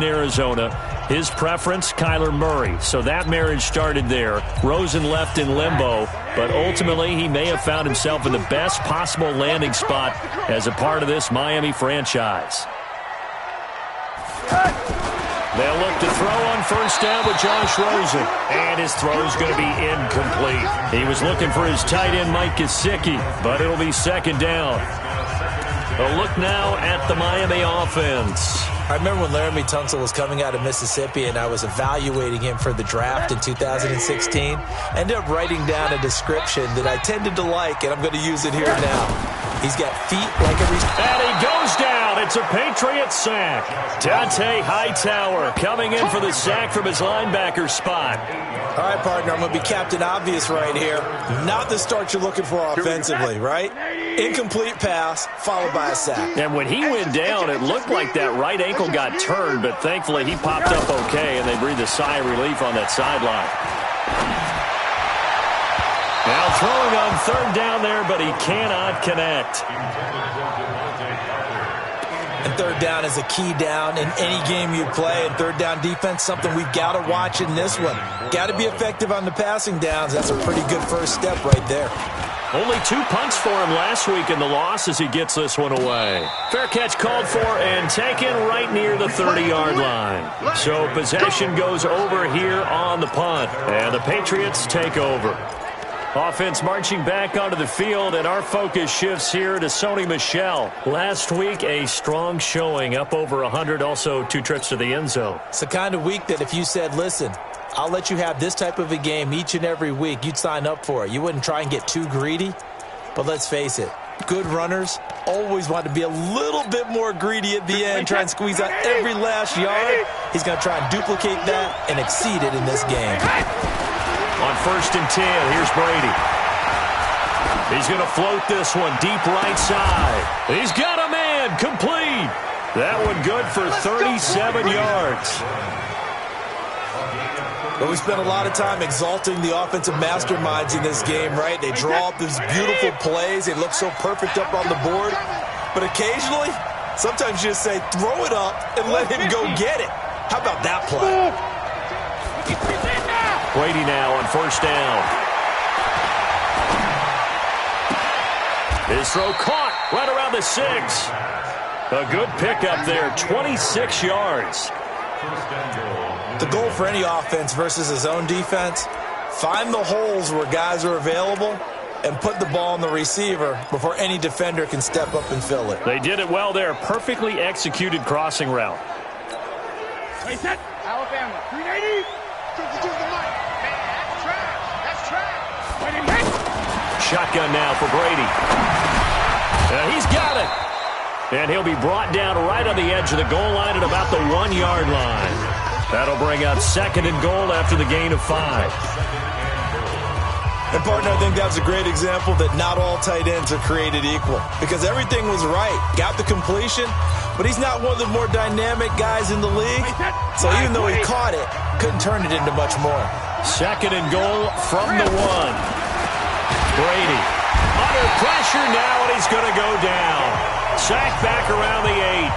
Arizona. His preference, Kyler Murray. So that marriage started there. Rosen left in limbo, but ultimately he may have found himself in the best possible landing spot as a part of this Miami franchise. They'll look to throw on first down with Josh Rosen. And his throw is going to be incomplete. He was looking for his tight end, Mike Gesicki, but it'll be second down. A look now at the Miami offense. I remember when Laramie Tunsil was coming out of Mississippi and I was evaluating him for the draft in 2016. I ended up writing down a description that I tended to like, and I'm going to use it here now. He's got feet like a... And he goes down. It's a Patriot sack. Dante Hightower coming in for the sack from his linebacker spot. All right, partner, I'm going to be Captain Obvious right here. Not the start you're looking for offensively, right? Incomplete pass, followed by a sack. And when he went down, it looked like that right ankle got turned, but thankfully he popped up okay, and they breathed a sigh of relief on that sideline. Now throwing on third down there, but he cannot connect. And third down is a key down in any game you play. And third down defense, something we've got to watch in this one. Got to be effective on the passing downs. That's a pretty good first step right there. Only 2 punts for him last week in the loss as he gets this one away. Fair catch called for and taken right near the 30-yard line. So possession goes over here on the punt. And the Patriots take over. Offense marching back onto the field, and our focus shifts here to Sony Michel. Last week, a strong showing, up over 100, also 2 trips to the end zone. It's the kind of week that if you said, listen, I'll let you have this type of a game each and every week, you'd sign up for it. You wouldn't try and get too greedy. But let's face it, good runners always want to be a little bit more greedy at the end, try and squeeze out every last yard. He's going to try and duplicate that and exceed it in this game. On 1st and 10, here's Brady. He's going to float this one deep right side. He's got a man, complete. That one good for 37 yards. But we spent a lot of time exalting the offensive masterminds in this game, right? They draw up these beautiful plays. They look so perfect up on the board. But occasionally, sometimes you just say, throw it up and let him go get it. How about that play? Brady now on 1st down. His throw caught right around the 6. A good pickup there, 26 yards. The goal for any offense versus his own defense, find the holes where guys are available and put the ball on the receiver before any defender can step up and fill it. They did it well there. Perfectly executed crossing route. Set. Alabama, 380. Shotgun now for Brady. He's got it. And he'll be brought down right on the edge of the goal line at about the 1-yard line. That'll bring up 2nd and goal after the gain of 5. And, partner, I think that's a great example that not all tight ends are created equal. Because everything was right. Got the completion, but he's not one of the more dynamic guys in the league. So even though he caught it, couldn't turn it into much more. 2nd and goal from the 1. Brady under pressure now, and he's going to go down. Sacked back around the 8.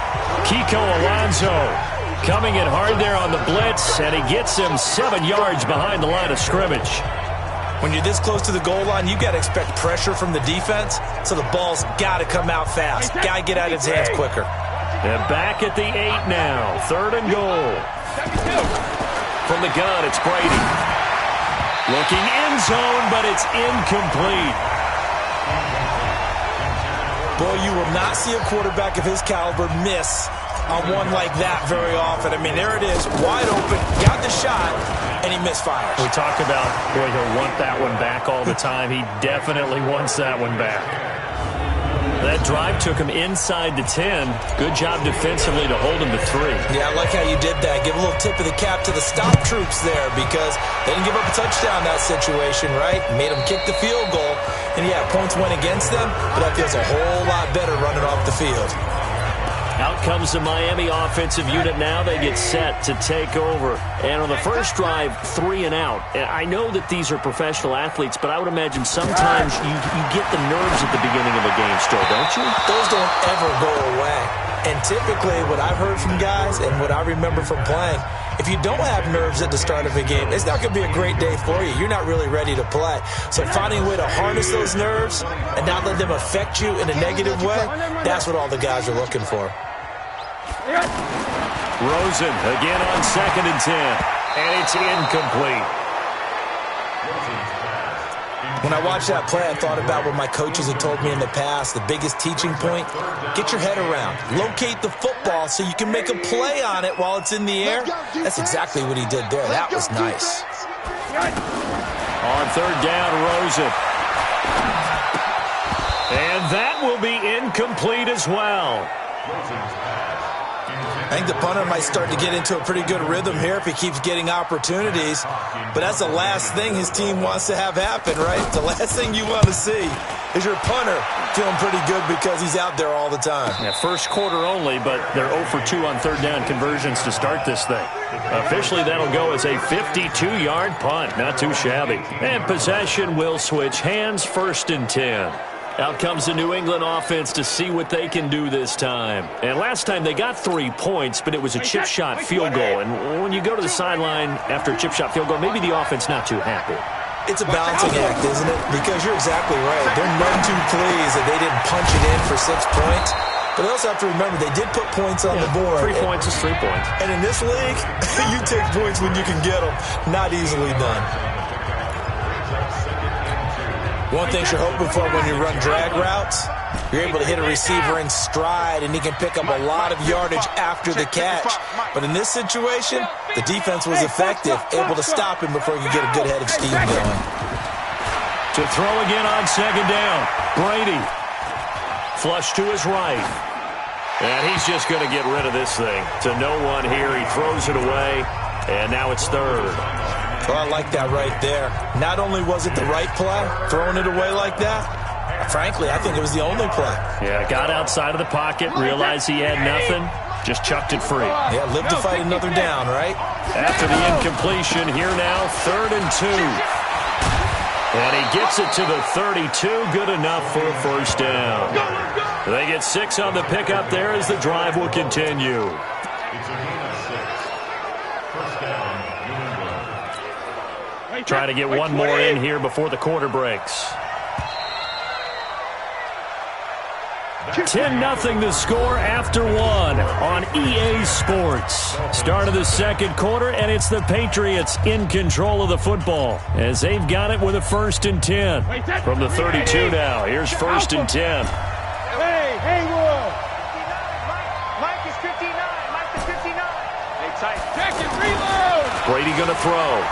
Kiko Alonso coming in hard there on the blitz, and he gets him 7 yards behind the line of scrimmage. When you're this close to the goal line, you got to expect pressure from the defense, so the ball's got to come out fast. Got to get out of his hands quicker. And back at the 8 now. 3rd and goal. From the gun, it's Brady. Looking end zone, but it's incomplete. Boy, you will not see a quarterback of his caliber miss on one like that very often. I mean, there it is, wide open, got the shot, and he misfires. We talk about, boy, he'll want that one back all the time. He definitely wants that one back. That drive took him inside the 10. Good job defensively to hold him to 3. Yeah, I like how you did that. Give a little tip of the cap to the stop troops there because they didn't give up a touchdown in that situation, right? Made them kick the field goal. And, yeah, points went against them, but that feels a whole lot better running off the field. Out comes the Miami offensive unit now. They get set to take over. And on the first drive, 3 and out. And I know that these are professional athletes, but I would imagine sometimes you get the nerves at the beginning of a game still, don't you? Those don't ever go away. And typically what I've heard from guys and what I remember from playing, if you don't have nerves at the start of a game, it's not going to be a great day for you. You're not really ready to play. So finding a way to harness those nerves and not let them affect you in a negative way, that's what all the guys are looking for. Rosen again on 2nd and 10. And it's incomplete. When I watched that play, I thought about what my coaches had told me in the past. The biggest teaching point, get your head around. Locate the football so you can make a play on it while it's in the air. That's exactly what he did there. That was nice. On 3rd down, Rosen. And that will be incomplete as well. I think the punter might start to get into a pretty good rhythm here if he keeps getting opportunities. But that's the last thing his team wants to have happen, right? The last thing you want to see is your punter feeling pretty good because he's out there all the time. Yeah, first quarter only, but they're 0 for 2 on 3rd down conversions to start this thing. Officially, that'll go as a 52-yard punt. Not too shabby. And possession will switch hands, 1st and 10. Out comes the New England offense to see what they can do this time. And last time they got 3 points, but it was a chip shot field goal. And when you go to the sideline after a chip shot field goal, maybe the offense not too happy. It's a balancing act, isn't it? Because you're exactly right. They're none too pleased that they didn't punch it in for 6 points. But they also have to remember they did put points on the board. 3 points is 3 points. And in this league, you take points when you can get them. Not easily done. One thing you're hoping for when you run drag routes, you're able to hit a receiver in stride, and he can pick up a lot of yardage after the catch. But in this situation, the defense was effective, able to stop him before he could get a good head of steam going. To throw again on 2nd down, Brady. Flush to his right. And he's just going to get rid of this thing. To no one here, he throws it away, and now it's 3rd. Well, I like that right there. Not only was it the right play, throwing it away like that, frankly, I think it was the only play. Yeah, got outside of the pocket, realized he had nothing, just chucked it free. Yeah, live to fight another down, right? After the incompletion, here now, 3rd and 2. And he gets it to the 32, good enough for a 1st down. They get 6 on the pickup there as the drive will continue. Try to get one more in here before the quarter breaks. 10-0 the score after 1 on EA Sports. Start of the 2nd quarter, and it's the Patriots in control of the football as they've got it with a 1st and 10. From the 32 now, here's 1st and 10. Hey, Haywood! Mike is 59. Mike is 59. Hey, tight. Check it, reload! Brady going to throw.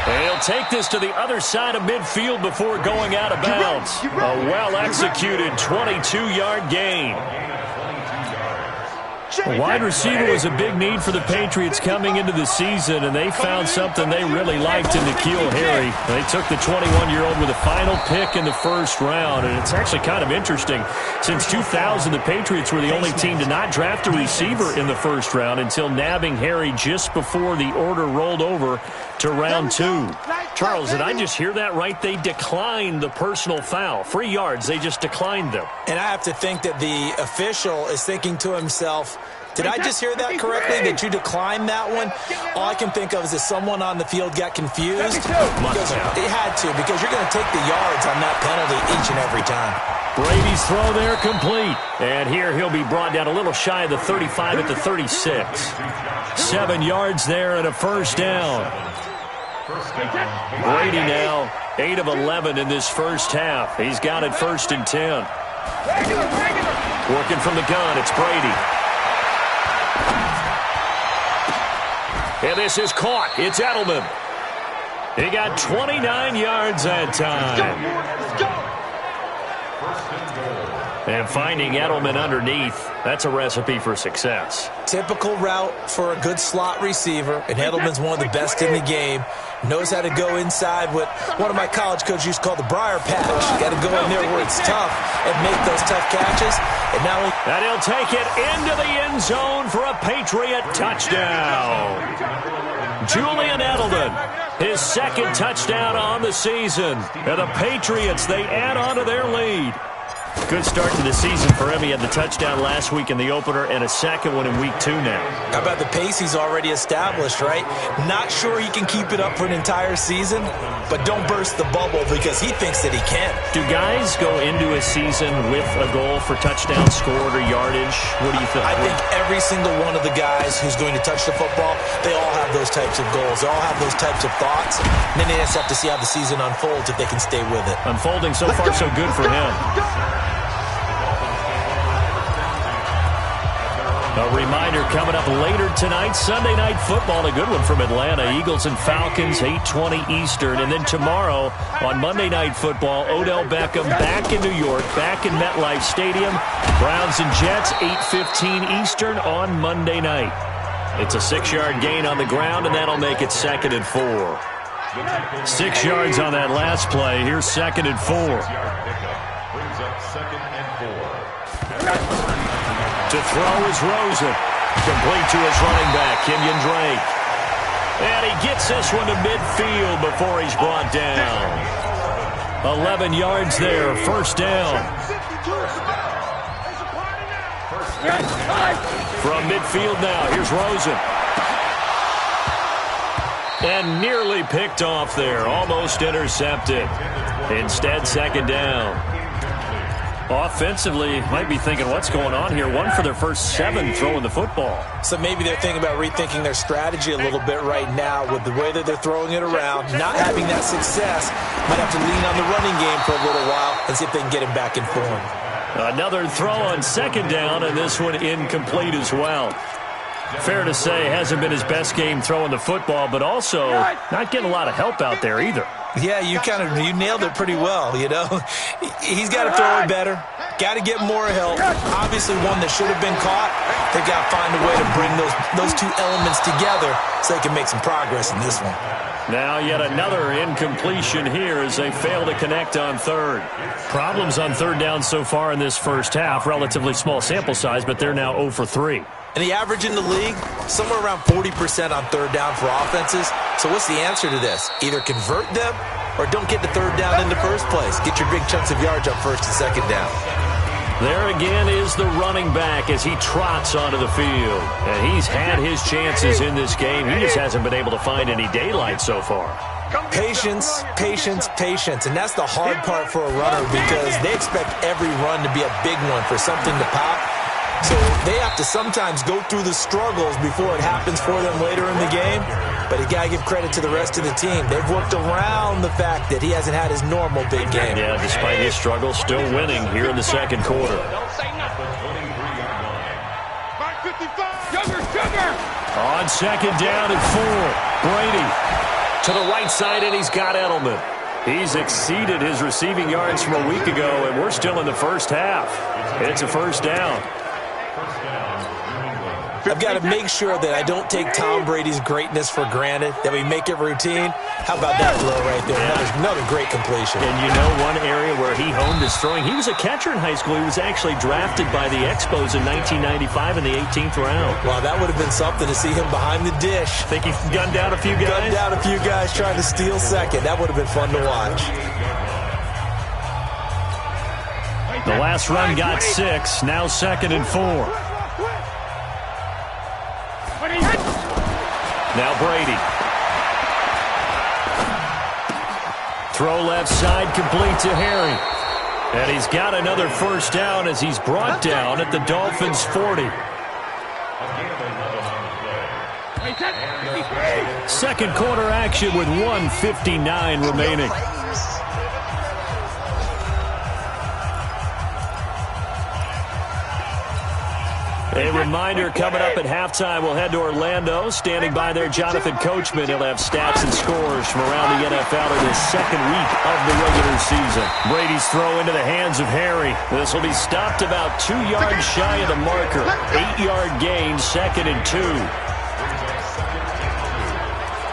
And he'll take this to the other side of midfield before going out of bounds. A well-executed 22-yard gain. A wide receiver was a big need for the Patriots coming into the season, and they found something they really liked in N'Keal Harry. They took the 21-year-old with a final pick in the 1st round, and it's actually kind of interesting. Since 2000, the Patriots were the only team to not draft a receiver in the 1st round until nabbing Harry just before the order rolled over to round 2. Charles, did I just hear that right? They declined the personal foul. 3 yards, they just declined them. And I have to think that the official is thinking to himself, did I just hear that correctly, that you declined that one? All I can think of is that someone on the field got confused. Because it had to, because you're going to take the yards on that penalty each and every time. Brady's throw there complete. And here he'll be brought down a little shy of the 35 at the 36. 7 yards there and a 1st down. Brady now 8 of 11 in this 1st half. He's got it 1st and 10. Working from the gun, it's Brady. And this is caught. It's Edelman. He got 29 yards that time. And finding Edelman underneath, that's a recipe for success. Typical route for a good slot receiver, and Edelman's one of the best in the game. Knows how to go inside what one of my college coaches used to call the briar patch. You got to go in there where it's tough and make those tough catches. And he'll take it into the end zone for a Patriot touchdown. Julian Edelman, his 2nd touchdown on the season. And the Patriots, they add on to their lead. Good start to the season for him. He had the touchdown last week in the opener and a second one in week 2 now. How about the pace he's already established, right? Not sure he can keep it up for an entire season, but don't burst the bubble because he thinks that he can. Do guys go into a season with a goal for touchdown scored or yardage? What do you think? I think every single one of the guys who's going to touch the football, they all have those types of goals. They all have those types of thoughts. And then they just have to see how the season unfolds if they can stay with it. Unfolding so far so good for him. A reminder coming up later tonight, Sunday Night Football, a good one from Atlanta. Eagles and Falcons, 8:20 Eastern. And then tomorrow on Monday Night Football, Odell Beckham back in New York, back in MetLife Stadium. Browns and Jets, 8:15 Eastern on Monday night. It's a 6-yard gain on the ground, and that'll make it 2nd and 4. 6 yards on that last play. Here's 2nd and 4. Brings up 2nd and 4. To throw is Rosen. Complete to his running back, Kenyon Drake. And he gets this one to midfield before he's brought down. 11 yards there, 1st down. From midfield now, here's Rosen. And nearly picked off there, almost intercepted. Instead, 2nd down. Offensively, might be thinking, what's going on here? 1 for their first 7 throwing the football. So maybe they're thinking about rethinking their strategy a little bit right now with the way that they're throwing it around. Not having that success, might have to lean on the running game for a little while and see if they can get him back in form. Another throw on 2nd down, and this one incomplete as well. Fair to say, hasn't been his best game throwing the football, but also not getting a lot of help out there either. Yeah, you nailed it pretty well, you know. He's got to throw it better. Got to get more help. Obviously one that should have been caught. They've got to find a way to bring those 2 elements together so they can make some progress in this one. Now yet another incompletion here as they fail to connect on 3rd. Problems on 3rd down so far in this first half. Relatively small sample size, but they're now 0 for 3. And the average in the league, somewhere around 40% on 3rd down for offenses. So what's the answer to this? Either convert them or don't get the 3rd down in the first place. Get your big chunks of yards on 1st and 2nd down. There again is the running back as he trots onto the field. And he's had his chances in this game. He just hasn't been able to find any daylight so far. Patience, patience, patience. And that's the hard part for a runner because they expect every run to be a big one for something to pop. So they have to sometimes go through the struggles before it happens for them later in the game. But you got to give credit to the rest of the team. They've worked around the fact that he hasn't had his normal big game. Yeah, despite his struggles, still winning here in the 2nd quarter. On 2nd down and 4, Brady to the right side, and he's got Edelman. He's exceeded his receiving yards from a week ago, and we're still in the first half. It's a 1st down. I've got to make sure that I don't take Tom Brady's greatness for granted, that we make it routine. How about that throw right there? Another great completion. And you know one area where he honed his throwing, he was a catcher in high school. He was actually drafted by the Expos in 1995 in the 18th round. Wow, that would have been something to see him behind the dish. Think he gunned down a few guys? Gunned down a few guys trying to steal 2nd. That would have been fun to watch. The last run got 6, now 2nd and 4. Now Brady. Throw left side, complete to Harry. And he's got another 1st down as he's brought down at the Dolphins' 40. 2nd quarter action with 1:59 remaining. A reminder coming up at halftime, we'll head to Orlando. Standing by there, Jonathan Coachman. He'll have stats and scores from around the NFL in his 2nd week of the regular season. Brady's throw into the hands of Harry. This will be stopped about 2 yards shy of the marker. 8-yard gain, 2nd and 2.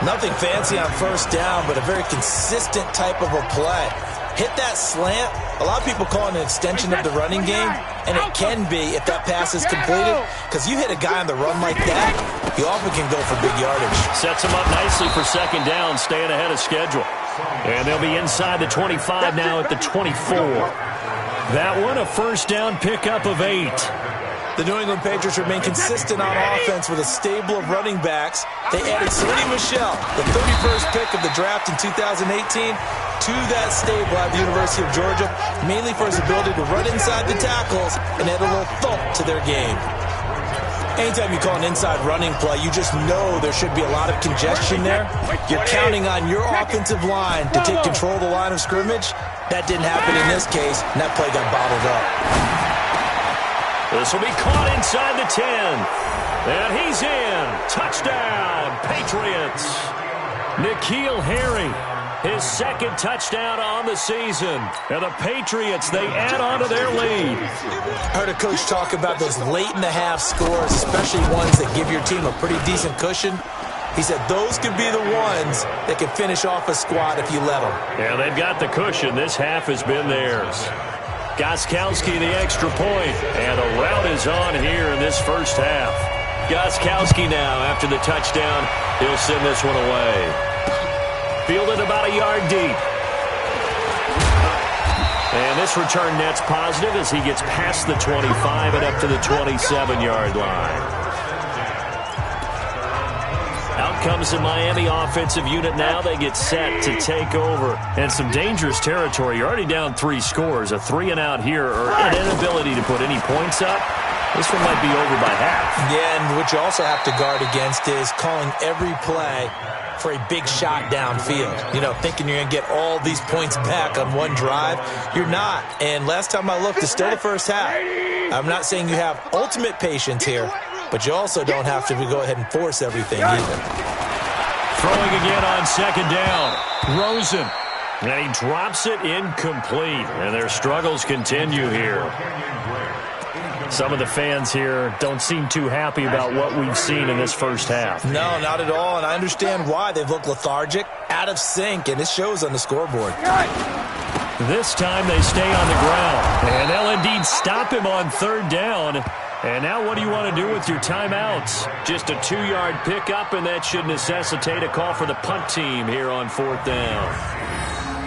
Nothing fancy on 1st down, but a very consistent type of a play. Hit that slant. A lot of people call it an extension of the running game, and it can be if that pass is completed, because you hit a guy on the run like that, he often can go for big yardage. Sets him up nicely for 2nd down, staying ahead of schedule. And they'll be inside the 25 now at the 24. That one a first down pickup of 8. The New England Patriots remain consistent on offense with a stable of running backs. They added Sony Michel, the 31st pick of the draft in 2018, to that stable at the University of Georgia, mainly for his ability to run inside the tackles and add a little thump to their game. Anytime you call an inside running play, you just know there should be a lot of congestion there. You're counting on your offensive line to take control of the line of scrimmage. That didn't happen in this case, and that play got bottled up. This will be caught inside the 10. And he's in. Touchdown, Patriots. N'Keal Harry, his second touchdown on the season. And the Patriots, they add on to their lead. I heard a coach talk about those late-in-the-half scores, especially ones that give your team a pretty decent cushion. He said those could be the ones that can finish off a squad if you let them. Yeah, they've got the cushion. This half has been theirs. Gostkowski the extra point, and a rout is on here in this first half. Gostkowski now, after the touchdown, he'll send this one away. Fielded about a yard deep. And this return net's positive as he gets past the 25 and up to the 27-yard line. Out comes the Miami offensive unit now. They get set to take over. And some dangerous territory. You're already down 3 scores. A 3-and-out here or an inability to put any points up. This one might be over by half. Yeah, and what you also have to guard against is calling every play for a big shot downfield. You know, thinking you're going to get all these points back on one drive. You're not. And last time I looked, it's still the first half. I'm not saying you have ultimate patience here, but you also don't have to go ahead and force everything either. Throwing again on second down. Rosen. And he drops it incomplete. And their struggles continue here. Some of the fans here don't seem too happy about what we've seen in this first half. No, not at all. And I understand why. They've looked lethargic, out of sync, and it shows on the scoreboard. This time they stay on the ground. And they'll indeed stop him on third down. And now what do you want to do with your timeouts? Just a 2-yard pickup, and that should necessitate a call for the punt team here on fourth down.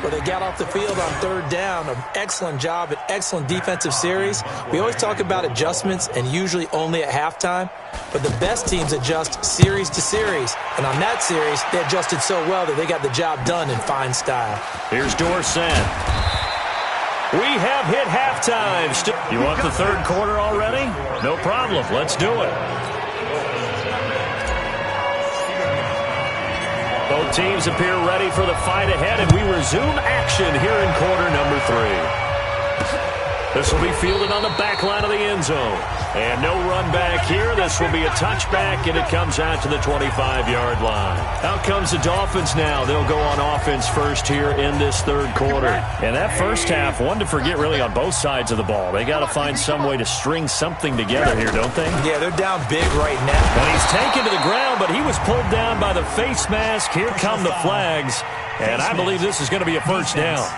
Well, they got off the field on third down. An excellent job, an excellent defensive series. We always talk about adjustments, and usually only at halftime. But the best teams adjust series to series. And on that series, they adjusted so well that they got the job done in fine style. Here's Dorsett. We have hit halftime. You want the third quarter already? No problem. Let's do it. Both teams appear ready for the fight ahead, and we resume action here in quarter number 3. This will be fielded on the back line of the end zone. And no run back here. This will be a touchback, and it comes out to the 25-yard line. Out comes the Dolphins now. They'll go on offense first here in this third quarter. And that first half, one to forget really on both sides of the ball. They got to find some way to string something together here, don't they? Yeah, they're down big right now. And he's taken to the ground, but he was pulled down by the face mask. Here come the flags. And I believe this is going to be a first down.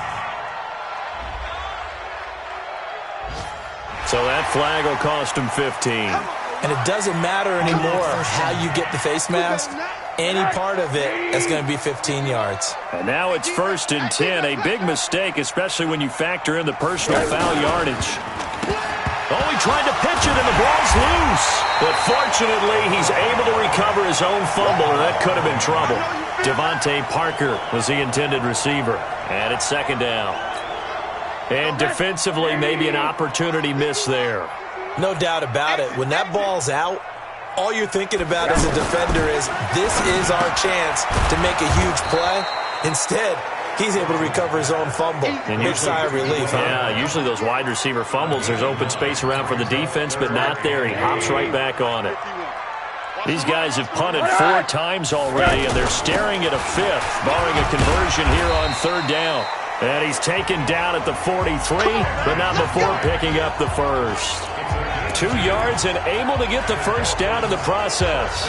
So that flag will cost him 15. And it doesn't matter anymore how you get the face mask. Any part of it is going to be 15 yards. And now it's 1st and 10. A big mistake, especially when you factor in the personal foul yardage. Oh, he tried to pitch it, and the ball's loose. But fortunately, he's able to recover his own fumble, and that could have been trouble. Devontae Parker was the intended receiver. And it's second down. And defensively, maybe an opportunity miss there. No doubt about it. When that ball's out, all you're thinking about as a defender is, this is our chance to make a huge play. Instead, he's able to recover his own fumble. And big sigh of relief, huh? Yeah, usually those wide receiver fumbles, there's open space around for the defense, but not there. He hops right back on it. These guys have punted 4 times already, and they're staring at a 5th, barring a conversion here on third down. And he's taken down at the 43, but not before picking up the first. 2 yards and able to get the first down in the process.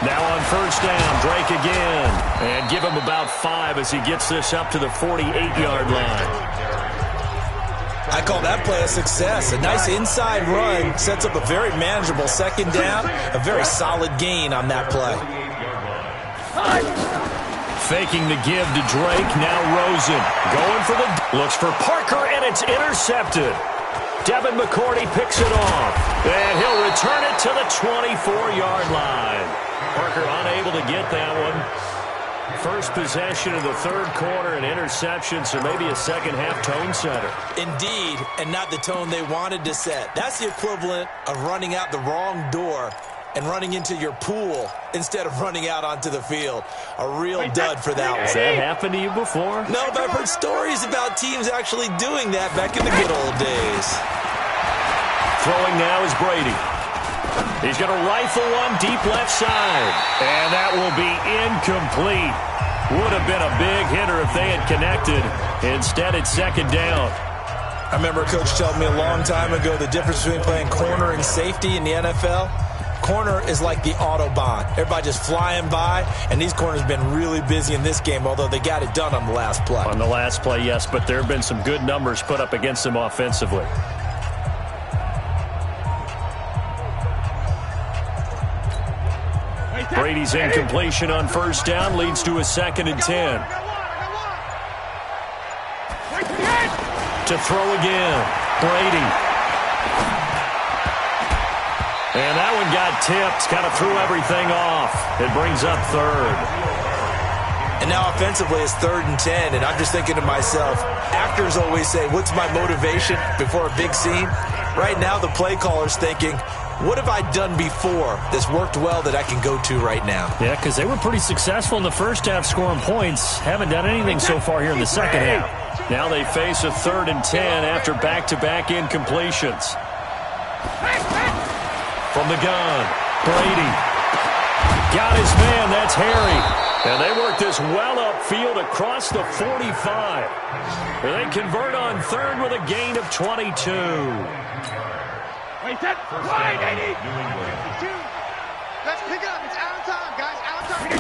Now on first down, Drake again. And give him about 5 as he gets this up to the 48-yard line. I call that play a success. A nice inside run sets up a very manageable second down. A very solid gain on that play. faking the give to Drake. Now Rosen going for the... Looks for Parker, and it's intercepted. Devin McCourty picks it off. And he'll return it to the 24-yard line. Parker unable to get that one. First possession of the third quarter, an interception, so maybe a second-half tone setter. Indeed, and not the tone they wanted to set. That's the equivalent of running out the wrong door and running into your pool instead of running out onto the field. A real dud for that one. Has that happened to you before? No, but I've heard stories about teams actually doing that back in the good old days. Throwing now is Brady. He's going to rifle one deep left side. And that will be incomplete. Would have been a big hitter if they had connected. Instead, it's second down. I remember a coach telling me a long time ago the difference between playing corner and safety in the NFL. Corner is like the Autobahn. Everybody just flying by, and these corners have been really busy in this game, although they got it done on the last play. On the last play, yes, but there have been some good numbers put up against them offensively. Brady's incompletion on first down leads to a 2nd and 10. To throw again, Brady. And that one got tipped, kind of threw everything off. It brings up third. And now offensively it's 3rd and 10, and I'm just thinking to myself, actors always say, what's my motivation before a big scene? Right now the play caller's thinking, what have I done before that's worked well that I can go to right now? Yeah, because they were pretty successful in the first half scoring points. Haven't done anything so far here in the second half. Now they face a 3rd and 10 after back-to-back incompletions. From the gun, Brady. Got his man, that's Harry. And they work this well upfield across the 45. And they convert on 3rd with a gain of 22. Wait, that wide, 80. Let's pick it up. It's out of time, guys. Out of time.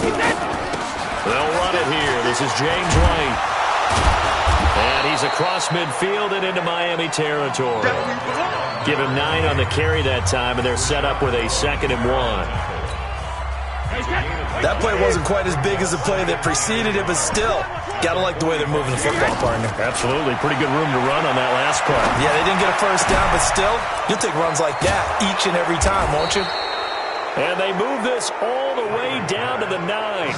They'll run it here. This is James White. And he's across midfield and into Miami territory. Give him 9 on the carry that time, and they're set up with a 2nd and 1. That play wasn't quite as big as the play that preceded it, but still, gotta like the way they're moving the football, partner. Absolutely. Pretty good room to run on that last play. Yeah, they didn't get a first down, but still, you'll take runs like that each and every time, won't you? And they move this all the way down to the 9.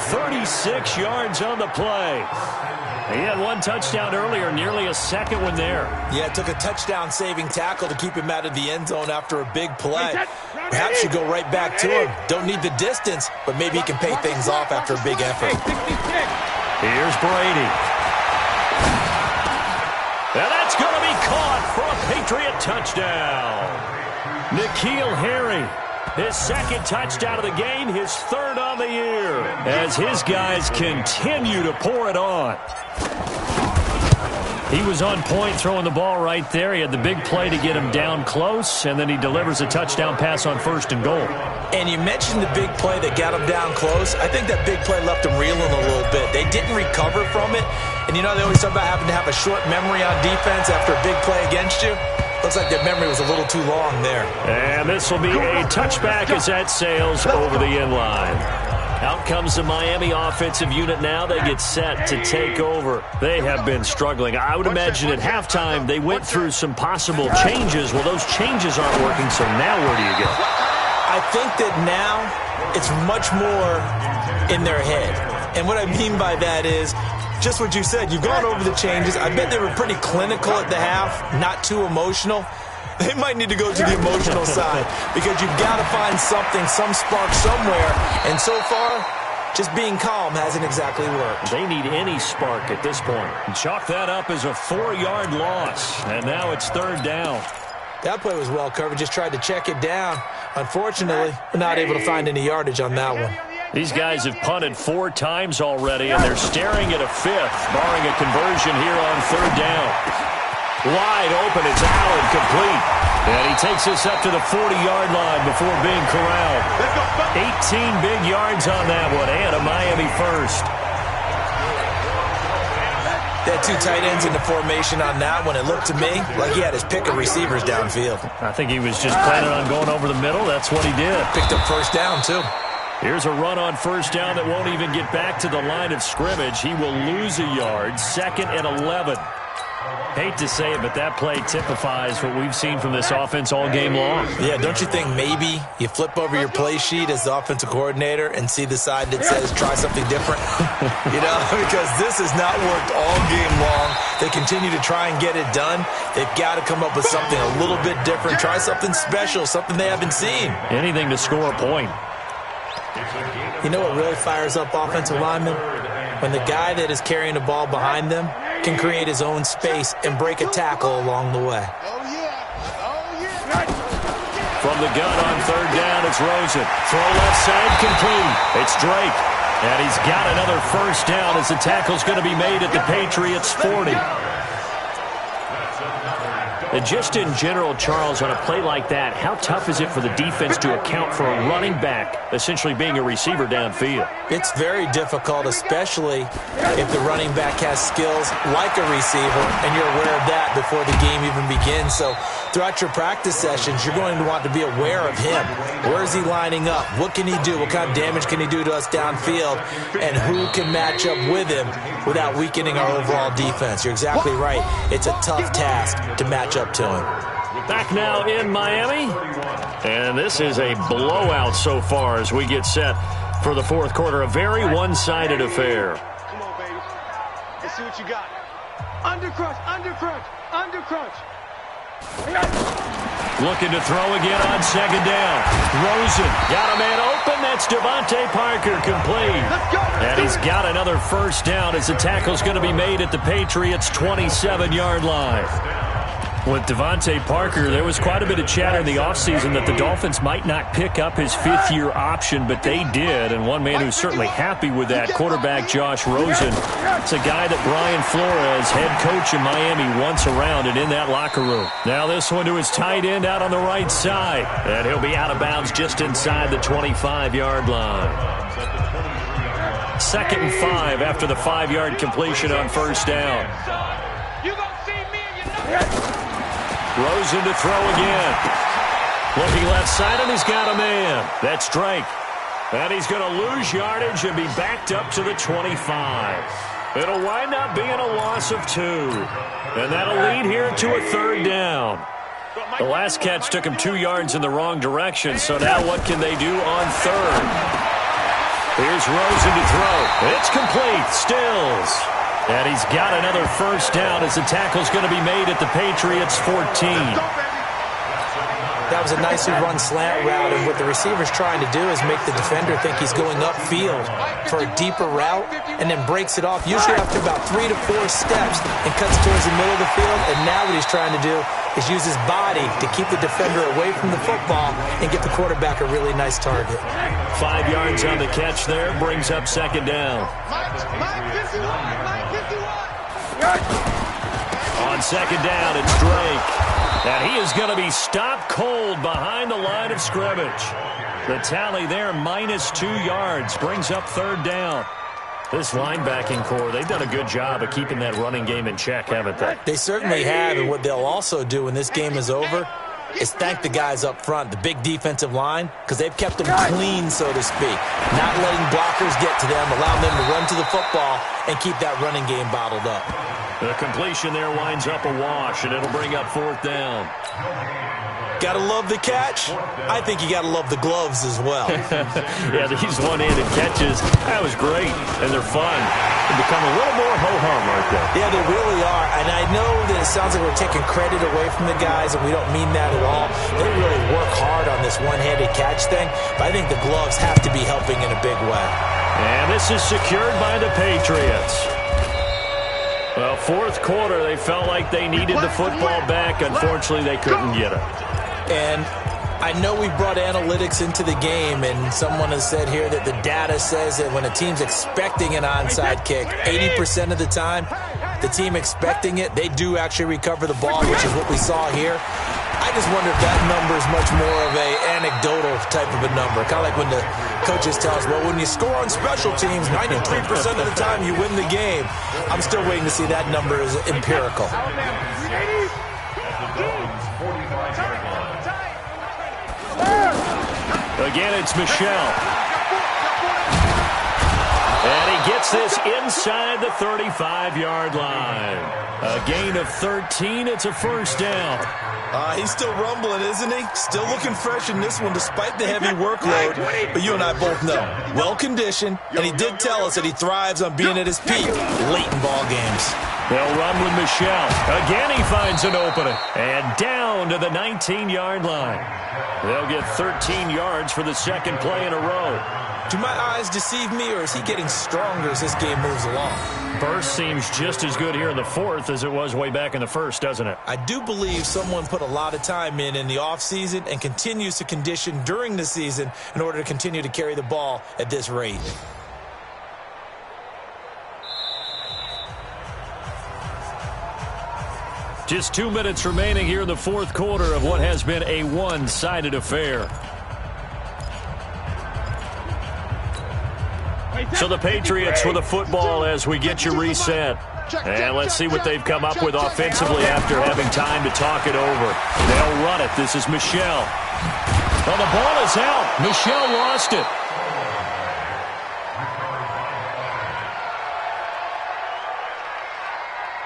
36 yards on the play. He had 1 touchdown earlier, nearly a second one there. Yeah, it took a touchdown-saving tackle to keep him out of the end zone after a big play. Perhaps you go right back to him. Don't need the distance, but maybe he can pay things off after a big effort. Here's Brady. And that's going to be caught for a Patriot touchdown. N'Keal Harry. His 2nd touchdown of the game, his 3rd on the year, as his guys continue to pour it on. He was on point throwing the ball right there. He had the big play to get him down close, and then he delivers a touchdown pass on 1st and goal. And you mentioned the big play that got him down close. I think that big play left him reeling a little bit. They didn't recover from it. And you know, they always talk about having to have a short memory on defense after a big play against you. Looks like their memory was a little too long there. And this will be a touchback as that sails over the end line. Out comes the Miami offensive unit now. They get set to take over. They have been struggling. I would imagine at halftime they went through some possible changes. Well, those changes aren't working, so now where do you go? I think that now it's much more in their head. And what I mean by that is just what you said. You've gone over the changes. I bet they were pretty clinical at the half, not too emotional. They might need to go to the emotional side because you've got to find something, some spark somewhere. And so far, just being calm hasn't exactly worked. They need any spark at this point. Chalk that up as a 4-yard loss. And now it's 3rd down. That play was well covered. Just tried to check it down. Unfortunately, we're not able to find any yardage on that one. These guys have punted 4 times already, and they're staring at a 5th, barring a conversion here on 3rd down. Wide open, it's Allen, complete. And he takes us up to the 40-yard line before being corralled. 18 big yards on that one, and a Miami first. They had 2 tight ends in the formation on that one. It looked to me like he had his pick of receivers downfield. I think he was just planning on going over the middle. That's what he did. Picked up first down, too. Here's a run on first down that won't even get back to the line of scrimmage. He will lose a yard. 2nd and 11. Hate to say it, but that play typifies what we've seen from this offense all game long. Yeah, don't you think maybe you flip over your play sheet as the offensive coordinator and see the side that says try something different? Because this has not worked all game long. They continue to try and get it done. They've got to come up with something a little bit different. Try something special, something they haven't seen. Anything to score a point. You know what really fires up offensive linemen? When the guy that is carrying the ball behind them can create his own space and break a tackle along the way. From the gun on third down, it's Rosen. Throw left side, complete. It's Drake. And he's got another first down as the tackle's going to be made at the Patriots' 40. And just in general, Charles, on a play like that, how tough is it for the defense to account for a running back essentially being a receiver downfield? It's very difficult, especially if the running back has skills like a receiver, and you're aware of that before the game even begins. So throughout your practice sessions, you're going to want to be aware of him. Where is he lining up? What can he do? What kind of damage can he do to us downfield? And who can match up with him without weakening our overall defense? You're exactly right. It's a tough task to match up to him. Back now in Miami. And this is a blowout so far as we get set for the fourth quarter. A very one-sided affair. Come on, baby. Let's see what you got. Undercrunch, undercrunch, undercrunch. Looking to throw again on second down. Rosen got a man open. That's Devontae Parker, complete. Let's go. And he's got another first down as the tackle's going to be made at the Patriots' 27-yard line. With Devontae Parker, there was quite a bit of chatter in the offseason that the Dolphins might not pick up his fifth-year option, but they did. And one man who's certainly happy with that, quarterback Josh Rosen. It's a guy that Brian Flores, head coach in Miami, wants around and in that locker room. Now this one to his tight end out on the right side. And he'll be out of bounds just inside the 25-yard line. 2nd and 5 after the 5-yard completion on first down. You gonna see me and you know. Rosen to throw again. Looking left side, and he's got a man. That's Drake. And he's going to lose yardage and be backed up to the 25. It'll wind up being a loss of 2. And that'll lead here to a third down. The last catch took him 2 yards in the wrong direction, so now what can they do on third? Here's Rosen to throw. It's complete. Stills. And he's got another first down as the tackle's going to be made at the Patriots' 14. That was a nicely run slant route, and what the receiver's trying to do is make the defender think he's going upfield for a deeper route and then breaks it off, usually after about 3 to 4 steps, and cuts towards the middle of the field. And now what he's trying to do is use his body to keep the defender away from the football and get the quarterback a really nice target. 5 yards on the catch there, brings up second down. On second down, it's Drake. And he is going to be stopped cold behind the line of scrimmage. The tally there, -2 yards, brings up third down. This linebacking core, they've done a good job of keeping that running game in check, haven't they? They certainly have, and what they'll also do when this game is over is thank the guys up front, the big defensive line, because they've kept them clean, so to speak. Not letting blockers get to them, allowing them to run to the football and keep that running game bottled up. The completion there winds up a wash, and it'll bring up fourth down. Gotta love the catch. I think you gotta love the gloves as well. Yeah, these one-handed catches, that was great, and they're fun. They become a little more ho-hum, aren't they? Yeah, they really are, and I know that it sounds like we're taking credit away from the guys, and we don't mean that at all. They really work hard on this one-handed catch thing, but I think the gloves have to be helping in a big way. And this is secured by the Patriots. Well, fourth quarter, they felt like they needed the football back. Unfortunately, they couldn't get it. And I know we brought analytics into the game, and someone has said here that the data says that when a team's expecting an onside kick, 80% of the time, the team expecting it, they do actually recover the ball, which is what we saw here. I just wonder if that number is much more of a anecdotal type of a number. Kind of like when the coaches tell us, well, when you score on special teams, 93% of the time you win the game. I'm still waiting to see that number as empirical. Again, it's Michelle. And he gets this inside the 35-yard line. A gain of 13. It's a first down. He's still rumbling, isn't he? Still looking fresh in this one despite the heavy workload. But you and I both know, well-conditioned, and he did tell us that he thrives on being at his peak late in ball games. They'll run with Michel. Again, he finds an opening. And down to the 19-yard line. They'll get 13 yards for the second play in a row. Do my eyes deceive me, or is he getting stronger as this game moves along? Burst seems just as good here in the fourth as it was way back in the first, doesn't it? I do believe someone put a lot of time in the offseason and continues to condition during the season in order to continue to carry the ball at this rate. Just 2 minutes remaining here in the fourth quarter of what has been a one-sided affair. So the Patriots with the football as we get you reset. And let's see what they've come up with offensively after having time to talk it over. They'll run it. This is Michel. Well, the ball is out. Michel lost it.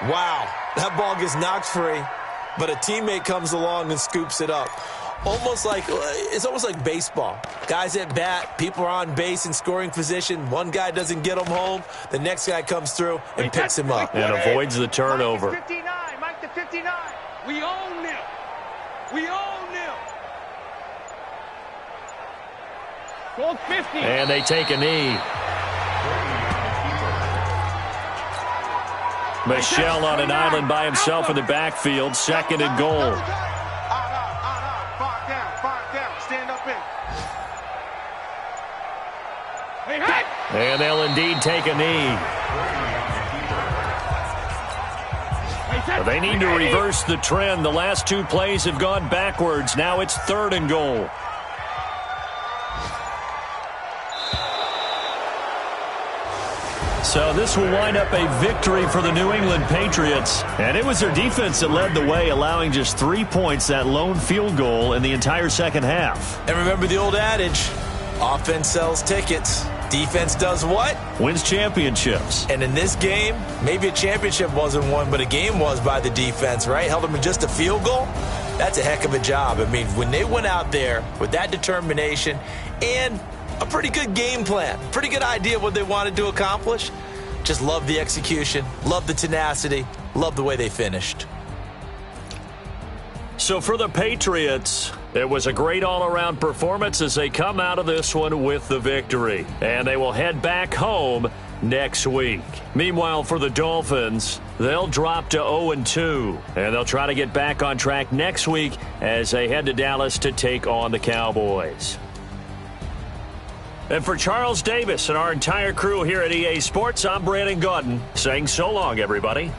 Wow, that ball gets knocked free, but a teammate comes along and scoops it up. It's almost like baseball. Guys at bat, people are on base in scoring position. One guy doesn't get him home. The next guy comes through and picks him up. And avoids the turnover. Mike the 59. Mike the 59. We own them. We own them. Goal 50. And they take a knee. Michel on an island by himself in the backfield. Second and goal. And they'll indeed take a knee. They need to reverse the trend. The last two plays have gone backwards. Now it's third and goal. So this will wind up a victory for the New England Patriots. And it was their defense that led the way, allowing just 3 points, that lone field goal in the entire second half. And remember the old adage, offense sells tickets. Defense does what? Wins championships. And in this game, maybe a championship wasn't won, but a game was by the defense, right? Held them to just a field goal. That's a heck of a job. I mean, when they went out there with that determination and a pretty good game plan, pretty good idea of what they wanted to accomplish, just love the execution, love the tenacity, love the way they finished. So for the Patriots, it was a great all-around performance as they come out of this one with the victory. And they will head back home next week. Meanwhile, for the Dolphins, they'll drop to 0-2. And they'll try to get back on track next week as they head to Dallas to take on the Cowboys. And for Charles Davis and our entire crew here at EA Sports, I'm Brandon Gaudin saying so long, everybody.